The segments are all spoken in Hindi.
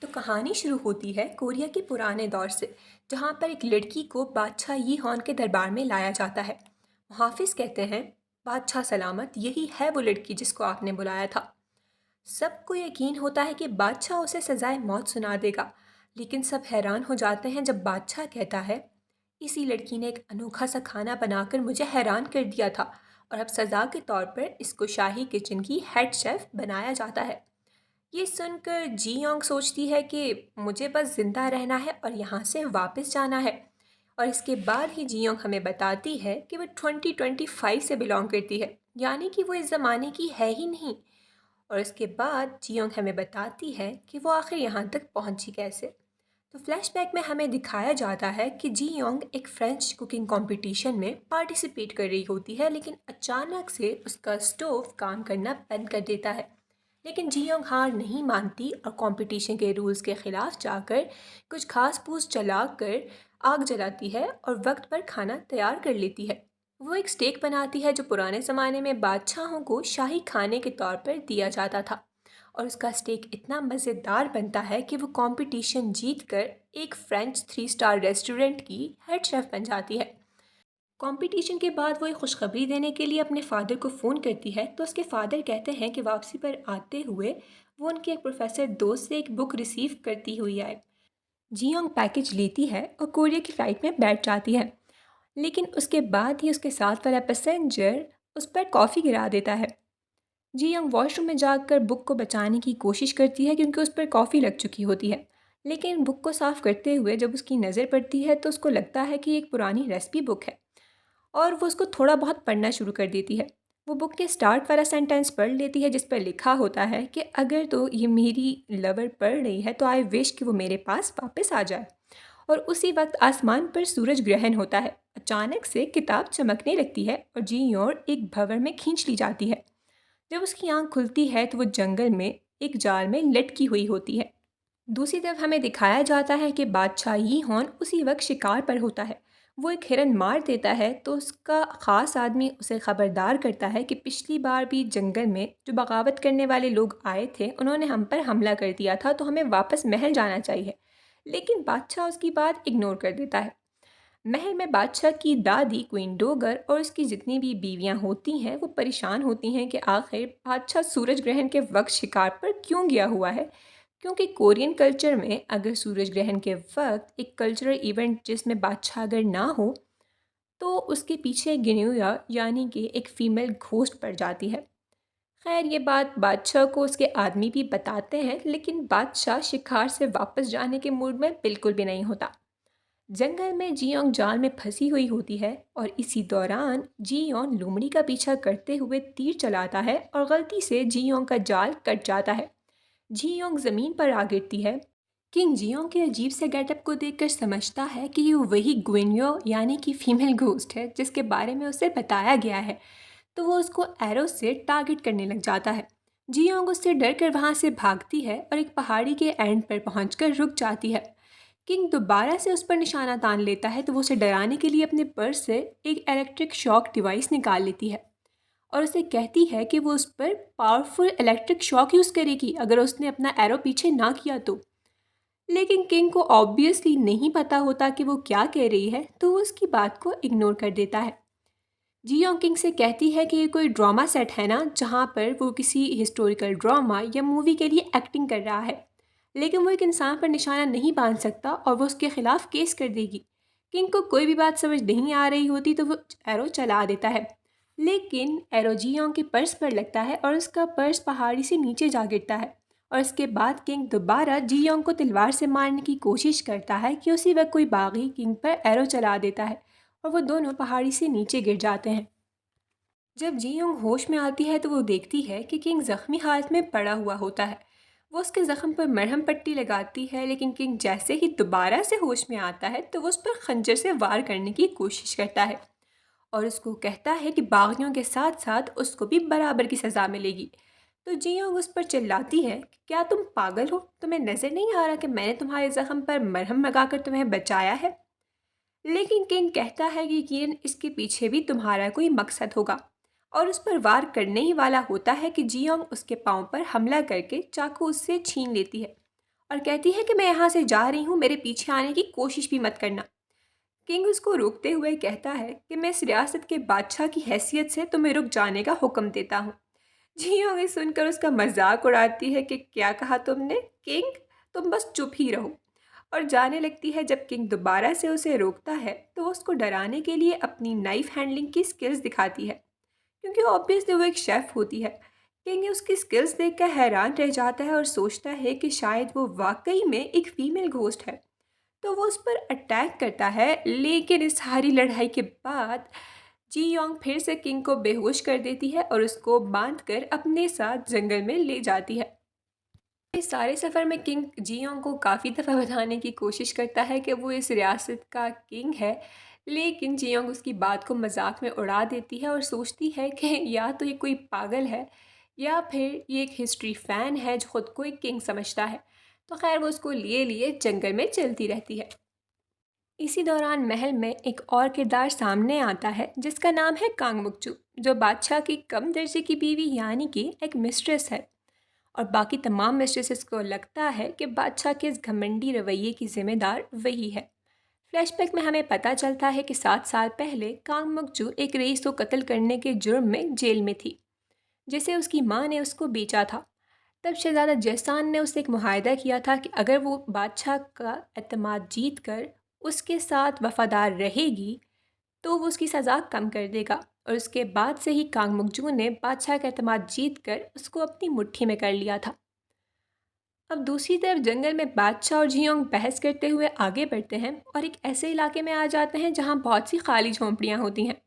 तो कहानी शुरू होती है कोरिया के पुराने दौर से, जहाँ पर एक लड़की को बादशाह यी हॉन के दरबार में लाया जाता है। मुहाफिज कहते हैं, बादशाह सलामत, यही है वो लड़की जिसको आपने बुलाया था। सबको यकीन होता है कि बादशाह उसे सजाए मौत सुना देगा, लेकिन सब हैरान हो जाते हैं जब बादशाह कहता है, इसी लड़की ने एक अनोखा सा खाना बनाकर मुझे हैरान कर दिया था और अब सज़ा के तौर पर इसको शाही किचन की हेड शेफ़ बनाया जाता है। ये सुनकर जी योंग सोचती है कि मुझे बस ज़िंदा रहना है और यहाँ से वापस जाना है। और इसके बाद ही जी योंग हमें बताती है कि वो 2025 से बिलोंग करती है, यानी कि वो इस ज़माने की है ही नहीं। और इसके बाद जी योंग हमें बताती है कि वो आखिर यहाँ तक पहुँची कैसे। तो फ्लैशबैक में हमें दिखाया जाता है कि जी योंग एक फ्रेंच कुकिंग कंपटीशन में पार्टिसिपेट कर रही होती है, लेकिन अचानक से उसका स्टोव काम करना बंद कर देता है। लेकिन जी योंग हार नहीं मानती और कंपटीशन के रूल्स के खिलाफ जाकर कुछ घास फूस जलाकर आग जलाती है और वक्त पर खाना तैयार कर लेती है। वो एक स्टेक बनाती है जो पुराने ज़माने में बादशाहों को शाही खाने के तौर पर दिया जाता था, और उसका स्टेक इतना मज़ेदार बनता है कि वो कंपटीशन जीत कर एक फ्रेंच 3 स्टार रेस्टोरेंट की हेड शेफ़ बन जाती है। कंपटीशन के बाद वो एक खुशखबरी देने के लिए अपने फ़ादर को फ़ोन करती है, तो उसके फ़ादर कहते हैं कि वापसी पर आते हुए वो उनके एक प्रोफेसर दोस्त से एक बुक रिसीव करती हुई आए। जियोंग पैकेज लेती है और कोरिया की फ़्लाइट में बैठ जाती है, लेकिन उसके बाद ही उसके साथ वाला पैसेंजर उस पर कॉफ़ी गिरा देता है। जियोंग वॉशरूम में जाकर बुक को बचाने की कोशिश करती है क्योंकि उस पर कॉफ़ी लग चुकी होती है, लेकिन बुक को साफ़ करते हुए जब उसकी नज़र पड़ती है तो उसको लगता है कि ये एक पुरानी रेसिपी बुक है और वो उसको थोड़ा बहुत पढ़ना शुरू कर देती है। वो बुक के स्टार्ट वाला सेंटेंस पढ़ लेती है जिस पर लिखा होता है कि अगर तो ये मेरी लवर पढ़ रही है तो आई विश कि वो मेरे पास वापस आ जाए। और उसी वक्त आसमान पर सूरज ग्रहण होता है। अचानक से किताब चमकने लगती है और जी योर एक भंवर में खींच ली जाती है। जब उसकी आंख खुलती है तो वो जंगल में एक जाल में लटकी हुई होती है। दूसरी तरफ हमें दिखाया जाता है कि बादशाह यी हॉन उसी वक्त शिकार पर होता है। वो एक हिरन मार देता है तो उसका ख़ास आदमी उसे ख़बरदार करता है कि पिछली बार भी जंगल में जो बगावत करने वाले लोग आए थे उन्होंने हम पर हमला कर दिया था, तो हमें वापस महल जाना चाहिए। लेकिन बादशाह उसकी बात इग्नोर कर देता है। महल में बादशाह की दादी क्वीन डोगर और उसकी जितनी भी बीवियां होती हैं वो परेशान होती हैं कि आखिर बादशाह सूरज ग्रहण के वक्त शिकार पर क्यों गया हुआ है, क्योंकि कोरियन कल्चर में अगर सूरज ग्रहण के वक्त एक कल्चरल इवेंट जिसमें बादशाह अगर ना हो तो उसके पीछे गिनुया यानी कि एक फ़ीमेल घोस्ट पड़ जाती है। खैर ये बात बादशाह को उसके आदमी भी बताते हैं, लेकिन बादशाह शिकार से वापस जाने के मूड में बिल्कुल भी नहीं होता। जंगल में जियोंग जाल में फंसी हुई होती है और इसी दौरान जियोंग लोमड़ी का पीछा करते हुए तीर चलाता है और गलती से जियोंग का जाल कट जाता है। जियोंग ज़मीन पर आ गिरती है। किंग जियोंग के अजीब से गेटअप को देखकर समझता है कि ये वही ग्विन्यो यानी कि फीमेल घोस्ट है जिसके बारे में उसे बताया गया है, तो वो उसको एरो से टारगेट करने लग जाता है। जियोंग उससे डर कर वहाँ से भागती है और एक पहाड़ी के एंड पर पहुँचकर रुक जाती है। किंग दोबारा से उस पर निशाना तान लेता है तो वो उसे डराने के लिए अपने पर्स से एक इलेक्ट्रिक शॉक डिवाइस निकाल लेती है और उसे कहती है कि वो उस पर पावरफुल इलेक्ट्रिक शॉक यूज़ करेगी अगर उसने अपना एरो पीछे ना किया तो। लेकिन किंग को ऑब्वियसली नहीं पता होता कि वो क्या कह रही है, तो वो उसकी बात को इग्नोर कर देता है। जियोंग किंग से कहती है कि ये कोई ड्रामा सेट है ना, जहाँ पर वो किसी हिस्टोरिकल ड्रामा या मूवी के लिए एक्टिंग कर रहा है, लेकिन वो एक इंसान पर निशाना नहीं बांध सकता और वो उसके खिलाफ केस कर देगी। किंग को कोई भी बात समझ नहीं आ रही होती तो वो एरो चला देता है, लेकिन एरो जियोंग के पर्स पर लगता है और उसका पर्स पहाड़ी से नीचे जा गिरता है। और इसके बाद किंग दोबारा जियोंग को तलवार से मारने की कोशिश करता है कि उसी वक्त कोई बागी किंग पर एरो चला देता है और वो दोनों पहाड़ी से नीचे गिर जाते हैं। जब जियोंग होश में आती है तो वो देखती है कि किंग ज़ख्मी हालत में पड़ा हुआ होता है। वो उसके ज़ख्म पर मरहम पट्टी लगाती है, लेकिन किंग जैसे ही दोबारा से होश में आता है तो वो उस पर खंजर से वार करने की कोशिश करता है और उसको कहता है कि बागियों के साथ साथ उसको भी बराबर की सज़ा मिलेगी। तो जियोंग उस पर चिल्लाती है कि क्या तुम पागल हो, तुम्हें नज़र नहीं आ रहा कि मैंने तुम्हारे ज़ख्म पर मरहम लगाकर तुम्हें बचाया है। लेकिन किंग कहता है कि यकीनन इसके पीछे भी तुम्हारा कोई मकसद होगा और उस पर वार करने ही वाला होता है कि जियोंग उसके पाँव पर हमला करके चाकू उससे छीन लेती है और कहती है कि मैं यहाँ से जा रही हूँ, मेरे पीछे आने की कोशिश भी मत करना। किंग उसको रोकते हुए कहता है कि मैं इस रियासत के बादशाह की हैसियत से तुम्हें रुक जाने का हुक्म देता हूँ। जियोंग ये सुनकर उसका मजाक उड़ाती है कि क्या कहा तुमने किंग, तुम बस चुप ही रहो, और जाने लगती है। जब किंग दोबारा से उसे रोकता है तो वो उसको डराने के लिए अपनी नाइफ हैंडलिंग की स्किल्स दिखाती है, क्योंकि ऑब्वियसली वो एक शेफ़ होती है। किंग उसकी स्किल्स देखकर हैरान रह जाता है और सोचता है कि शायद वो वाकई में एक फीमेल घोस्ट है। तो वो उस पर अटैक करता है, लेकिन इस सारी लड़ाई के बाद जी योंग फिर से किंग को बेहोश कर देती है और उसको बांधकर अपने साथ जंगल में ले जाती है। इस सारे सफ़र में किंग जियोंग को काफ़ी दफ़ा बताने की कोशिश करता है कि वो इस रियासत का किंग है, लेकिन जियोंग उसकी बात को मजाक में उड़ा देती है और सोचती है कि या तो ये कोई पागल है या फिर ये एक हिस्ट्री फ़ैन है जो ख़ुद को एक किंग समझता है। तो खैर वो उसको लिए लिए जंगल में चलती रहती है। इसी दौरान महल में एक और किरदार सामने आता है जिसका नाम है कांगमुकचू, जो बादशाह की कम दर्जे की बीवी यानी कि एक मिस्ट्रेस है। और बाकी तमाम मिस्ट्रेसेस को लगता है कि बादशाह के इस घमंडी रवैये की जिम्मेदार वही है। फ्लैशबैक में हमें पता चलता है कि 7 साल पहले कांगमुकचू एक रईस को कत्ल करने के जुर्म में जेल में थी, जिसे उसकी माँ ने उसको बेचा था। तब शहजादा जहसान ने उससे एक मुआहदा किया था कि अगर वो बादशाह का एतमाद जीत कर उसके साथ वफादार रहेगी तो वो उसकी सज़ा कम कर देगा। और उसके बाद से ही कांगमुकजू ने बादशाह का एतमाद जीत कर उसको अपनी मुट्ठी में कर लिया था। अब दूसरी तरफ जंगल में बादशाह और जियोंग बहस करते हुए आगे बढ़ते हैं और एक ऐसे इलाके में आ जाते हैं जहाँ बहुत सी खाली झोंपड़ियाँ होती हैं।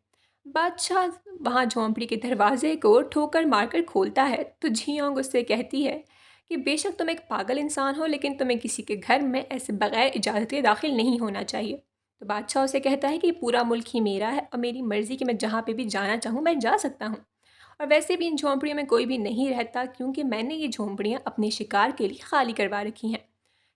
बादशाह वहाँ झोंपड़ी के दरवाजे को ठोकर मारकर खोलता है तो जियोंग उससे कहती है कि बेशक तुम एक पागल इंसान हो, लेकिन तुम्हें किसी के घर में ऐसे बगैर इजाज़त के दाखिल नहीं होना चाहिए। तो बादशाह उसे कहता है कि पूरा मुल्क ही मेरा है और मेरी मर्ज़ी कि मैं जहाँ पे भी जाना चाहूँ मैं जा सकता हूँ, और वैसे भी इन झोंपड़ियों में कोई भी नहीं रहता क्योंकि मैंने ये झोंपड़ियाँ अपने शिकार के लिए खाली करवा रखी हैं।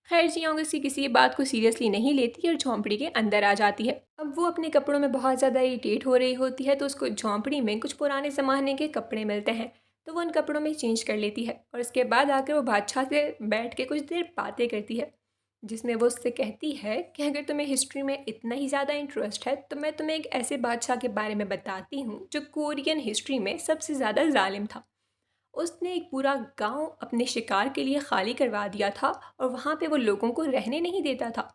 खैर जियोंग इसकी किसी बात को सीरियसली नहीं लेती और झोंपड़ी के अंदर आ जाती है। अब वो अपने कपड़ों में बहुत ज़्यादा इरिटेट हो रही होती है तो उसको झोंपड़ी में कुछ पुराने ज़माने के कपड़े मिलते हैं, तो वो उन कपड़ों में चेंज कर लेती है और उसके बाद आकर वो बादशाह से बैठ के कुछ देर बातें करती है, जिसमें वो उससे कहती है कि अगर तुम्हें हिस्ट्री में इतना ही ज़्यादा इंटरेस्ट है तो मैं तुम्हें एक ऐसे बादशाह के बारे में बताती हूँ जो कोरियन हिस्ट्री में सबसे ज़्यादा जालिम था। उसने एक पूरा गांव अपने शिकार के लिए खाली करवा दिया था और वहाँ पे वो लोगों को रहने नहीं देता था।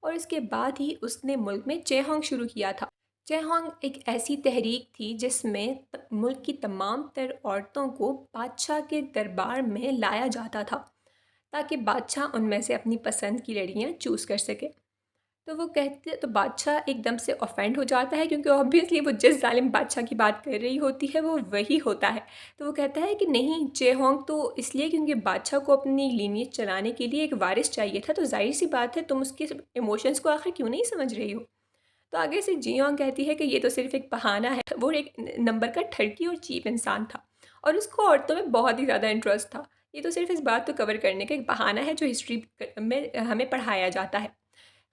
और इसके बाद ही उसने मुल्क में चेहोंग शुरू किया था। चेहोंग एक ऐसी तहरीक थी जिसमें मुल्क की तमाम तर औरतों को बादशाह के दरबार में लाया जाता था ताकि बादशाह उनमें से अपनी पसंद की लड़कियां चूज़ कर सके। तो वो कहते तो बादशाह एकदम से ऑफेंड हो जाता है क्योंकि ऑब्वियसली वो जिस जालिम बादशाह की बात कर रही होती है वो वही होता है। तो वो कहता है कि नहीं, चेहोंग तो इसलिए क्योंकि बादशाह को अपनी लीनियज चलाने के लिए एक वारिस चाहिए था, तो जाहिर सी बात है तुम उसके इमोशंस को आखिर क्यों नहीं समझ रही हो। तो आगे से जियोंग कहती है कि ये तो सिर्फ एक बहाना है, वो एक नंबर का ठरकी और चीप इंसान था और उसको औरतों में बहुत ही ज़्यादा इंटरेस्ट था। ये तो सिर्फ इस बात को कवर करने का एक बहाना है जो हिस्ट्री में हमें पढ़ाया जाता है।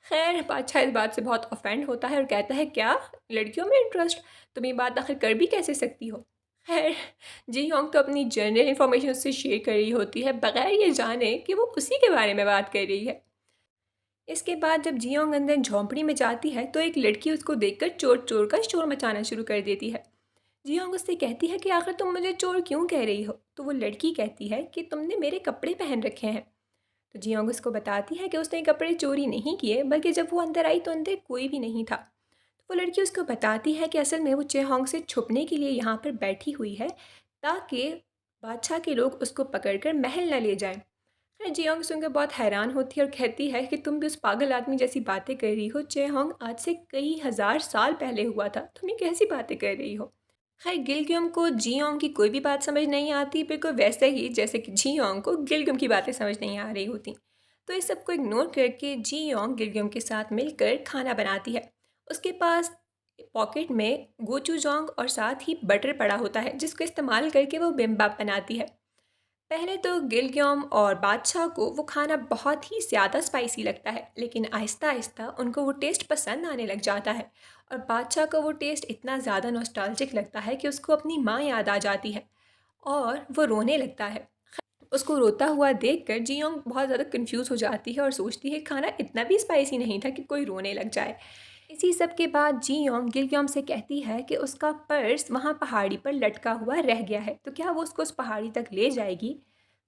खैर बादशाह इस बात से बहुत ऑफेंड होता है और कहता है क्या लड़कियों में इंटरेस्ट, तुम ये बात आखिर कर भी कैसे सकती हो। खैर जी होंग तो अपनी जनरल इन्फॉर्मेशन उससे शेयर कर रही होती है बगैर ये जाने कि वो उसी के बारे में बात कर रही है। इसके बाद जब जियोंग अंदर झोंपड़ी में जाती है तो एक लड़की उसको देखकर चोर चोर का शोर मचाना शुरू कर देती है। जियोंग उससे कहती है कि आखिर तुम मुझे चोर क्यों कह रही हो। तो वो लड़की कहती है कि तुमने मेरे कपड़े पहन रखे हैं। तो जियोंग उसको बताती है कि उसने कपड़े चोरी नहीं किए, बल्कि जब वो अंदर आई तो अंदर कोई भी नहीं था। तो वो लड़की उसको बताती है कि असल में वो चेहोंग से छुपने के लिए यहाँ पर बैठी हुई है ताकि बादशाह के लोग उसको पकड़कर महल न ले जाएं। फिर जियोंग सुनकर बहुत हैरान होती है और कहती है कि तुम भी उस पागल आदमी जैसी बातें कर रही हो। चेहोंग आज से कई हज़ार साल पहले हुआ था, तुम ये कैसी बातें कर रही हो। खैर गिलग्युम को जियोंग की कोई भी बात समझ नहीं आती, बिल्कुल वैसे ही जैसे कि जियोंग को गिलग्युम की बातें समझ नहीं आ रही होती। तो इस सब को इग्नोर करके जियोंग गिलग्युम के साथ मिलकर खाना बनाती है। उसके पास पॉकेट में गोचूजोंग और साथ ही बटर पड़ा होता है जिसको इस्तेमाल करके वो बिम्बाप बनाती है। पहले तो गिलग्योम और बादशाह को वो खाना बहुत ही ज़्यादा स्पाइसी लगता है, लेकिन आहिस्ता आहिस्ता उनको वो टेस्ट पसंद आने लग जाता है और बादशाह को वो टेस्ट इतना ज़्यादा नॉस्टैल्जिक लगता है कि उसको अपनी माँ याद आ जाती है और वो रोने लगता है। उसको रोता हुआ देखकर जी योंग बहुत ज़्यादा कंफ्यूज हो जाती है और सोचती है खाना इतना भी स्पाइसी नहीं था कि कोई रोने लग जाए। इसी सब के बाद जी योंग गिलग्योम से कहती है कि उसका पर्स वहाँ पहाड़ी पर लटका हुआ रह गया है, तो क्या वो उसको उस पहाड़ी तक ले जाएगी।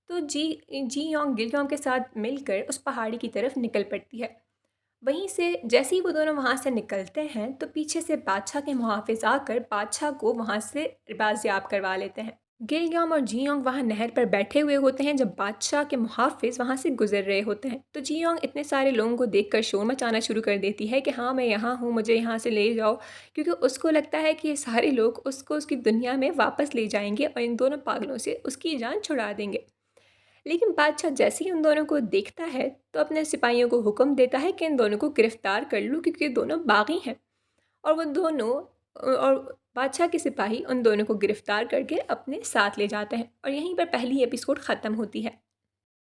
तो जी योंग गिलग्योम के साथ मिलकर उस पहाड़ी की तरफ निकल पड़ती है। वहीं से जैसे ही वो दोनों वहाँ से निकलते हैं तो पीछे से बादशाह के मुहाफिज आकर बादशाह को वहाँ से बाजियाब करवा लेते हैं। गिलग्योम और जियोंग वहाँ नहर पर बैठे हुए होते हैं जब बादशाह के मुहाफिज वहाँ से गुजर रहे होते हैं। तो जियोंग इतने सारे लोगों को देखकर शोर मचाना शुरू कर देती है कि हाँ मैं यहाँ हूँ, मुझे यहाँ से ले जाओ, क्योंकि उसको लगता है कि ये सारे लोग उसको उसकी दुनिया में वापस ले जाएंगे और इन दोनों पागलों से उसकी जान छुड़ा देंगे। लेकिन बादशाह जैसे ही उन दोनों को देखता है तो अपने सिपाहियों को हुक्म देता है कि इन दोनों को गिरफ्तार कर लो, क्योंकि ये दोनों बागी हैं। और वो दोनों और बादशाह के सिपाही उन दोनों को गिरफ्तार करके अपने साथ ले जाते हैं और यहीं पर पहली एपिसोड ख़त्म होती है।